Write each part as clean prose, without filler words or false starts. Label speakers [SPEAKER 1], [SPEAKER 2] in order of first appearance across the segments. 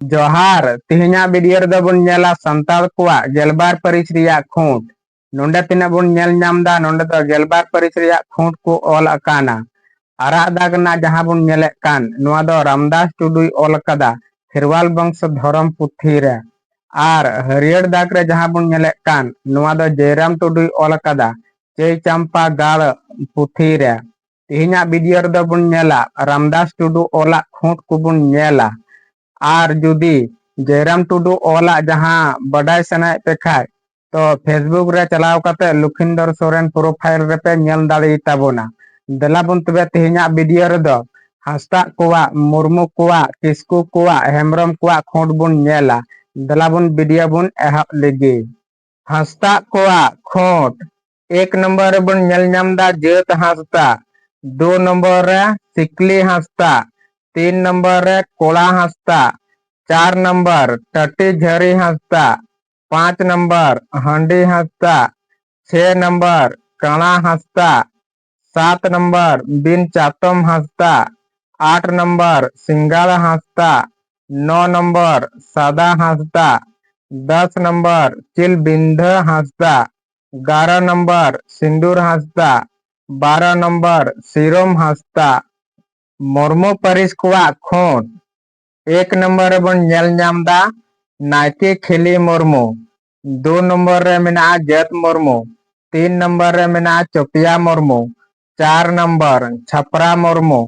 [SPEAKER 1] जोहार तिहिना वीडियो रे बन नेला संताल कोवा गेलबार परिस रिया खूंट नोंडे तिना बन नेल नामदा नोंडे दो गेलबार परिस रिया खूंट को ऑल अकाना आरा दागना जहां बन नेले कान नोआ दो रामदास टुडुई ऑल कदा खिरवाल वंश धर्म पुथी रे आर हरियर दाग रे जहां बन नेले कान नोआ दो जयराम टुडुई ऑल कदा चै चंपा गाल पुथी रे तिहिना वीडियो रे बन नेला रामदास टुडु ऑला खूंट को बन नेला आर जुदी जयराम टुडू ओला जहां बडाय सनाय पे खाय तो फेसबुक रे चलाव कते लुखिंदर सोरेन प्रोफाइल रे पे नेल दाड़ी ताबोना दला बन तबे तिहिना वीडियो रे दो हास्ता कोवा मुर्मू कोवा किस्कू कोवा हेमरम कोवा खोंट बुन नेला दला बुन वीडियो बुन एहब लेगे हास्ता कोवा खोंट एक नंबर रे बुन नेल नामदा जेत हास्ता दो नंबर रे सिकली हास्ता तीन नंबर रे कोड़ा हास्ता चार नंबर टटी झरी हास्ता पांच नंबर हंडी हास्ता छह नंबर कणा हास्ता सात नंबर बिन चातम हास्ता आठ नंबर सिंगाल हास्ता नौ नंबर सादा हास्ता 10 नंबर चिल बिंध हास्ता 11 नंबर सिंदूर हास्ता 12 नंबर सिरोम हास्ता मोर्मो परिस कोवा खोट एक नंबर बन नेल नामदा नायके खेली मुर्मू दो नंबर रे मेना जत मुर्मू तीन नंबर रे मेना चोपिया मुर्मू चार नंबर छपरा मुर्मू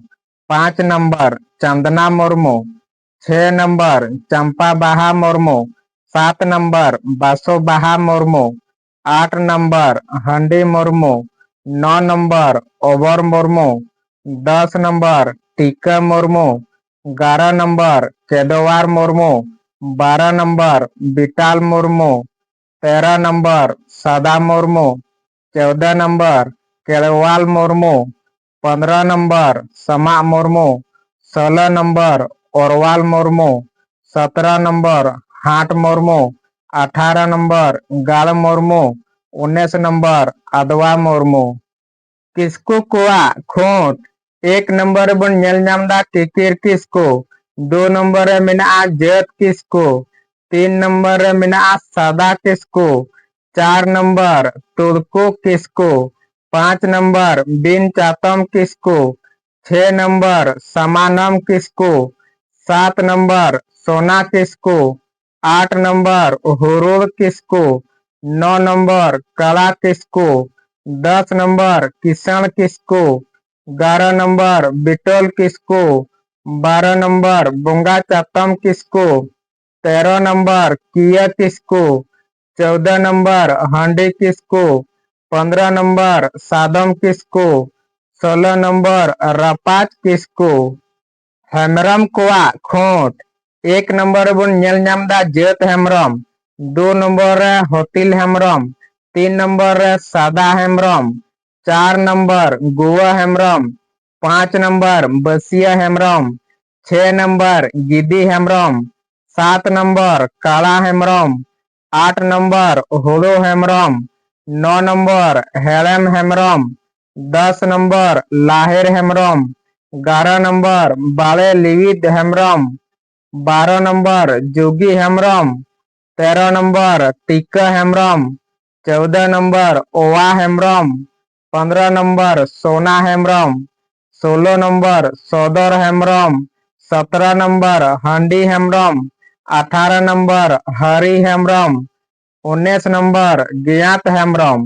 [SPEAKER 1] पांच नंबर चंदना मुर्मू छह नंबर चंपा बाहा मुर्मू सात नंबर बासो बाहा मुर्मू आठ नंबर हंडी मुर्मू नौ number Obar Murmu 10 number Tika Murmu 11 number Kedwar Murmu 12 number Bital Murmu 13 number Sada Murmu 14 number Kedwal Murmu 15 number Sama Murmu 16 number Orwal Murmu 17 number Hat Murmu 18 number Gal Murmu 19 number अदवा Murmu किसको कोआ खोट एक नंबर बन नेल नामदा किकिर किसको दो नंबर मेना जत किसको तीन नंबर मेना सादा किसको चार नंबर तुड़को किसको पांच नंबर बिन चातम किसको छह नंबर समानम किसको सात नंबर सोना किसको आठ नंबर हुरुड़ किसको नौ नंबर कला किसको 10 नंबर किसान किसको 11 नंबर बिटोल किसको 12 नंबर बोंगा चातम किसको 13 नंबर किया किसको 14 नंबर हांडी किसको 15 नंबर सादम किसको 16 नंबर रपाच किसको हेमरम कोआ खोट एक नंबर बन नेल नामदा जेत हेमरम दो नंबर होतिल हेमरम तीन नंबर सादा हेमरम चार नंबर गुआ हेमरम पांच नंबर बसिया हेमरम छह नंबर गिदी हेमरम सात नंबर काला हेमरम आठ नंबर हुड़ो हेमरम नौ number Hedam Hembram 10 number Lahir Hembram 11 number Bale Livid Hembram 12 number Jogi Hembram 13 number Tika Hembram 14 number Owa Hembram 15 number Sona Hembram 16 number Saudar Hembram 17 number Handi Hembram 18 number Hari Hembram 19 number ज्ञात हेमरम